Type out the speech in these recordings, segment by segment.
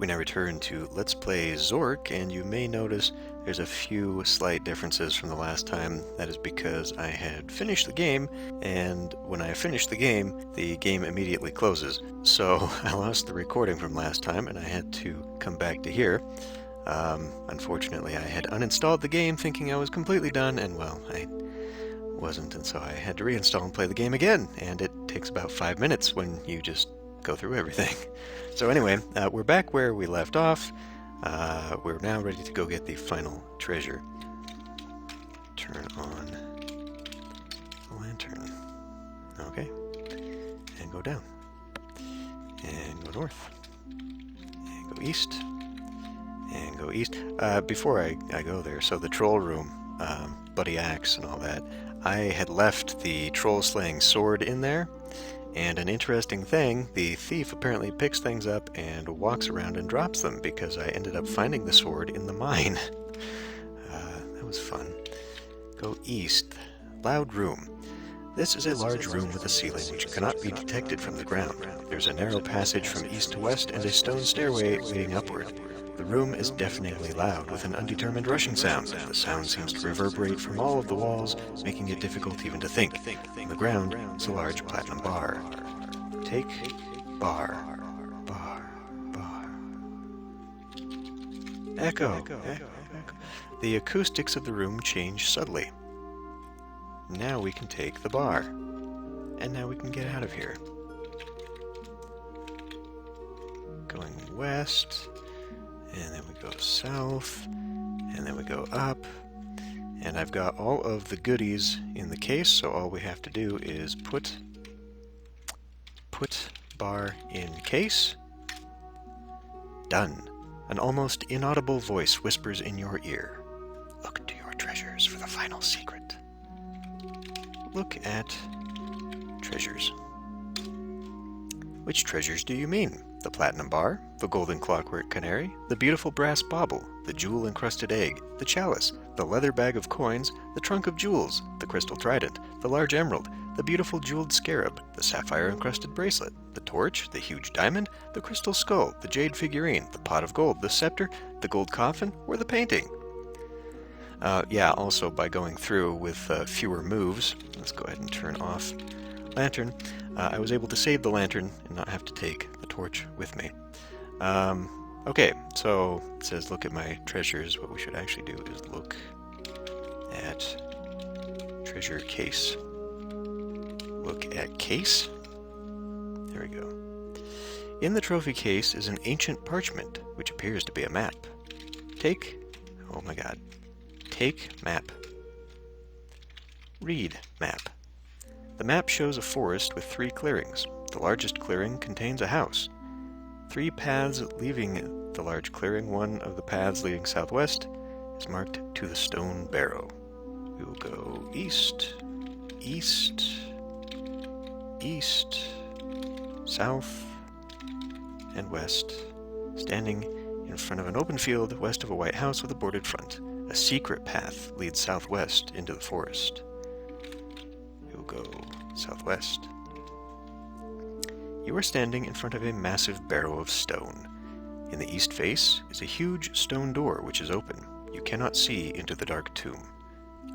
We now return to Let's Play Zork, and you may notice there's a few slight differences from the last time. That is because I had finished the game, and when I finished the game immediately closes. So I lost the recording from last time, and I had to come back to here. Unfortunately, I had uninstalled the game thinking I was completely done, and well, I wasn't, and so I had to reinstall and play the game again, and it takes about 5 minutes when you just go through everything. So anyway, we're back where we left off. We're now ready to go get the final treasure. Turn on the lantern. Okay. And go down. And go north. And go east. And go east. Before I go there, so the troll room, Buddy Axe and all that, I had left the troll-slaying sword in there. And an interesting thing, the thief apparently picks things up and walks around and drops them, because I ended up finding the sword in the mine. That was fun. Go east. Loud room. This is a large room with a ceiling which cannot be detected from the ground. There's a narrow passage from east to west and a stone stairway leading upward. The room is deafeningly loud, with an undetermined rushing sound. The sound seems to reverberate from all of the walls, making it difficult even to think. On the ground is a large platinum bar. Take bar. Bar. Bar. Echo. The acoustics of the room change subtly. Now we can take the bar. And now we can get out of here. Going west. And then we go south, and then we go up, and I've got all of the goodies in the case, so all we have to do is put bar in case. Done. An almost inaudible voice whispers in your ear. Look to your treasures for the final secret. Look at treasures. Which treasures do you mean? The platinum bar, the golden clockwork canary, the beautiful brass bauble, the jewel-encrusted egg, the chalice, the leather bag of coins, the trunk of jewels, the crystal trident, the large emerald, the beautiful jeweled scarab, the sapphire-encrusted bracelet, the torch, the huge diamond, the crystal skull, the jade figurine, the pot of gold, the scepter, the gold coffin, or the painting? Yeah, also by going through with fewer moves. Let's go ahead and turn off lantern. I was able to save the lantern and not have to take the torch with me. Okay, so it says look at my treasures. What we should actually do is look at treasure case. Look at case. There we go. In the trophy case is an ancient parchment, which appears to be a map. Take, oh my god, take map. Read map. The map shows a forest with 3 clearings. The largest clearing contains a house. 3 paths leaving the large clearing. One of the paths leading southwest is marked to the stone barrow. We will go east, east, east, south, and west, standing in front of an open field west of a white house with a boarded front. A secret path leads southwest into the forest. We will go southwest. You are standing in front of a massive barrow of stone. In the east face is a huge stone door which is open. You cannot see into the dark tomb.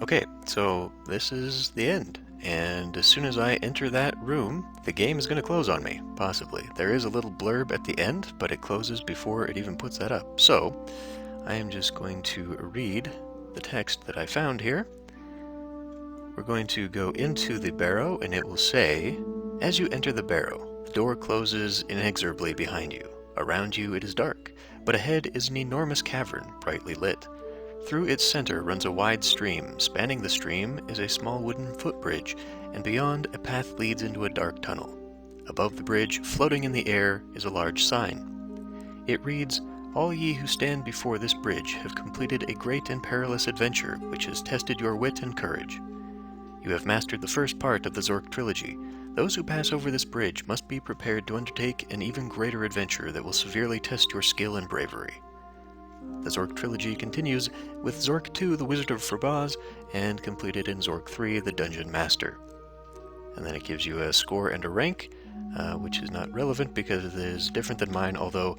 Okay, so this is the end. And as soon as I enter that room, the game is going to close on me, possibly. There is a little blurb at the end, but it closes before it even puts that up. So, I am just going to read the text that I found here. We're going to go into the barrow, and it will say, as you enter the barrow, the door closes inexorably behind you. Around you it is dark, but ahead is an enormous cavern, brightly lit. Through its center runs a wide stream. Spanning the stream is a small wooden footbridge, and beyond a path leads into a dark tunnel. Above the bridge, floating in the air, is a large sign. It reads, all ye who stand before this bridge have completed a great and perilous adventure which has tested your wit and courage. You have mastered the first part of the Zork trilogy. Those who pass over this bridge must be prepared to undertake an even greater adventure that will severely test your skill and bravery. The Zork trilogy continues with Zork 2, The Wizard of Forbaz, and completed in Zork 3, The Dungeon Master. And then it gives you a score and a rank. which is not relevant because it is different than mine, although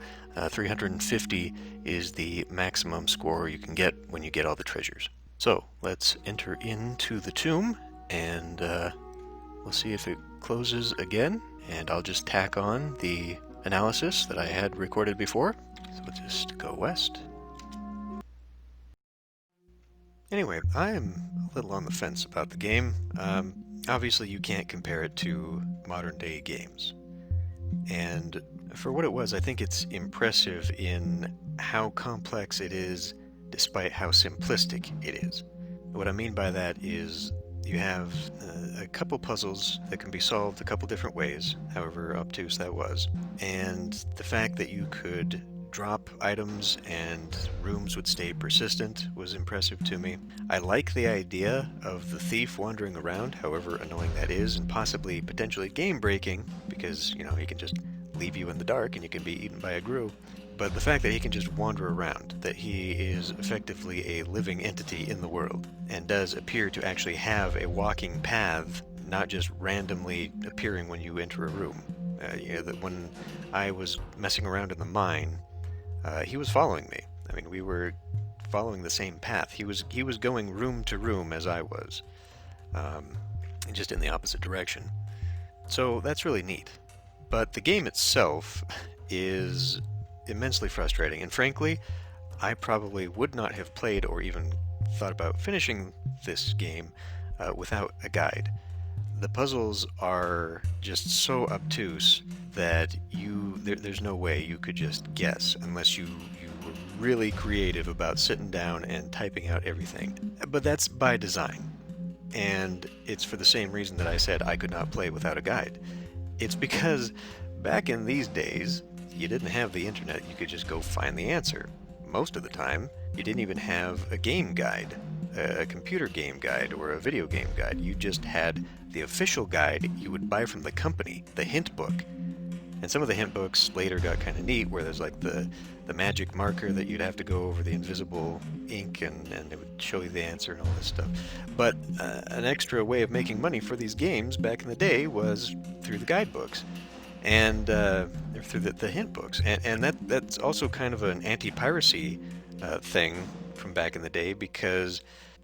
350 is the maximum score you can get when you get all the treasures. So let's enter into the tomb, and we'll see if it closes again, and I'll just tack on the analysis that I had recorded before. So we'll just go west. Anyway, I'm a little on the fence about the game. Obviously, you can't compare it to modern-day games. And for what it was, I think it's impressive in how complex it is, despite how simplistic it is. What I mean by that is you have a couple puzzles that can be solved a couple different ways, however obtuse that was. And the fact that you could drop items and rooms would stay persistent was impressive to me. I like the idea of the thief wandering around, however annoying that is, and possibly potentially game-breaking, because, you know, he can just leave you in the dark and you can be eaten by a grue. But the fact that he can just wander around, that he is effectively a living entity in the world, and does appear to actually have a walking path, not just randomly appearing when you enter a room. That when I was messing around in the mine, he was following me. I mean, we were following the same path. He was going room to room as I was, just in the opposite direction. So that's really neat. But the game itself is immensely frustrating, and frankly, I probably would not have played or even thought about finishing this game without a guide. The puzzles are just so obtuse that there's no way you could just guess unless you were really creative about sitting down and typing out everything. But that's by design. And it's for the same reason that I said I could not play without a guide. It's because back in these days, you didn't have the internet. You could just go find the answer. Most of the time, you didn't even have a game guide, a computer game guide, or a video game guide. You just had the official guide you would buy from the company, the hint book. And some of the hint books later got kind of neat, where there's like the magic marker that you'd have to go over the invisible ink, and it would show you the answer and all this stuff. But an extra way of making money for these games back in the day was through the guidebooks, and through the hint books. And that's also kind of an anti-piracy thing from back in the day, because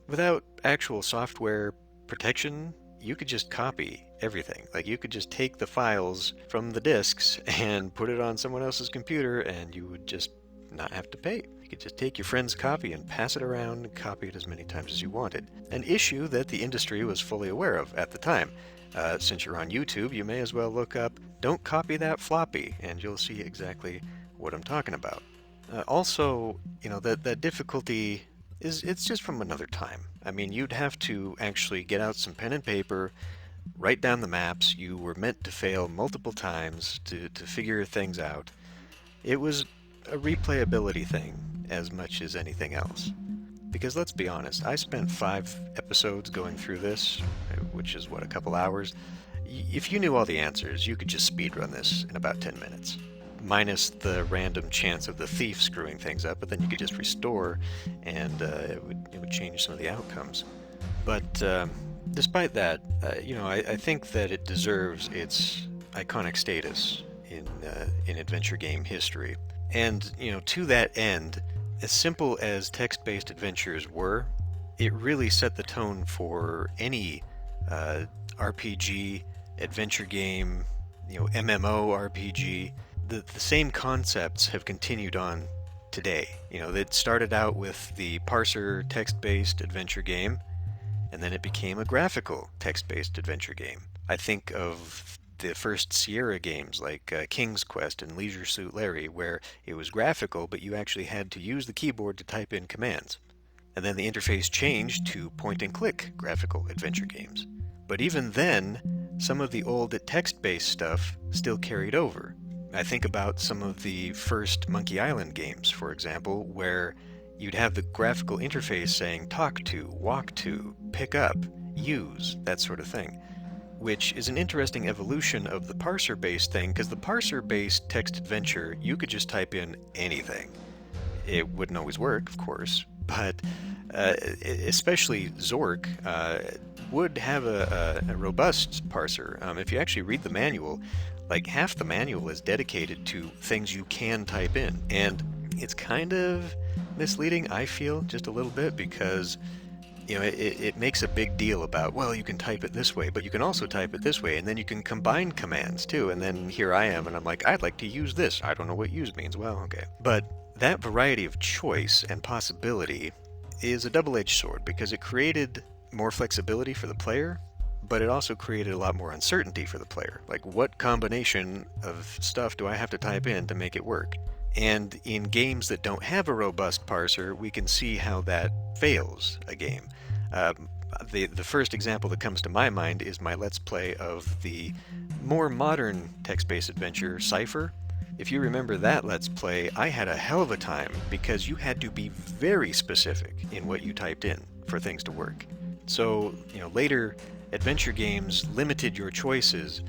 without actual software protection, you could just copy everything. Like, you could just take the files from the disks and put it on someone else's computer, and you would just not have to pay. You could just take your friend's copy and pass it around and copy it as many times as you wanted. An issue that the industry was fully aware of at the time. Since you're on YouTube, you may as well look up "don't copy that floppy," and you'll see exactly what I'm talking about. Also, you know, that difficulty it's just from another time. I mean, you'd have to actually get out some pen and paper, write down the maps. You were meant to fail multiple times to figure things out. It was a replayability thing as much as anything else. Because let's be honest, I spent 5 episodes going through this, which is, what, a couple hours? If you knew all the answers, you could just speedrun this in about 10 minutes. Minus the random chance of the thief screwing things up, but then you could just restore, and it would change some of the outcomes. But despite that, I think that it deserves its iconic status in adventure game history. And, to that end, as simple as text-based adventures were, it really set the tone for any RPG, adventure game, MMO RPG. The same concepts have continued on today. It started out with the parser text-based adventure game, and then it became a graphical text-based adventure game. I think of the first Sierra games like King's Quest and Leisure Suit Larry, where it was graphical, but you actually had to use the keyboard to type in commands. And then the interface changed to point-and-click graphical adventure games. But even then, some of the old text-based stuff still carried over. I think about some of the first Monkey Island games, for example, where you'd have the graphical interface saying talk to, walk to, pick up, use, that sort of thing, which is an interesting evolution of the parser-based thing, because the parser-based text adventure, you could just type in anything. It wouldn't always work, of course, but especially Zork would have a robust parser. If you actually read the manual, like half the manual is dedicated to things you can type in. And it's kind of misleading, I feel, just a little bit, because it makes a big deal about, well, you can type it this way, but you can also type it this way, and then you can combine commands too. And then here I am, and I'm like, I'd like to use this. I don't know what use means. Well, okay. But that variety of choice and possibility is a double-edged sword, because it created more flexibility for the player, but it also created a lot more uncertainty for the player. Like, what combination of stuff do I have to type in to make it work? And in games that don't have a robust parser, we can see how that fails a game. The first example that comes to my mind is my Let's Play of the more modern text-based adventure, Cypher. If you remember that Let's Play, I had a hell of a time because you had to be very specific in what you typed in for things to work. So, later adventure games limited your choices,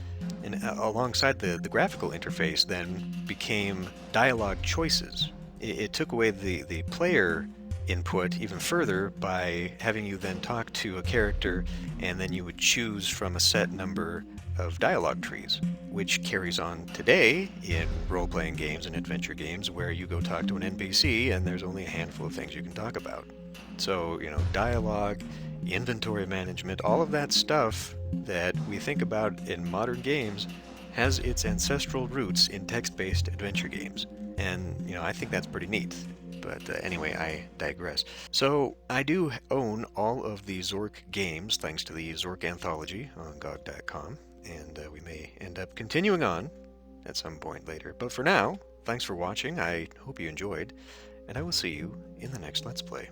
and alongside the graphical interface then became dialogue choices. It took away the player input even further by having you then talk to a character, and then you would choose from a set number of dialogue trees, which carries on today in role-playing games and adventure games where you go talk to an NPC and there's only a handful of things you can talk about. So, dialogue, inventory management, all of that stuff that we think about in modern games has its ancestral roots in text-based adventure games. And, I think that's pretty neat. But anyway, I digress. So I do own all of the Zork games, thanks to the Zork Anthology on GOG.com, and we may end up continuing on at some point later. But for now, thanks for watching. I hope you enjoyed, and I will see you in the next Let's Play.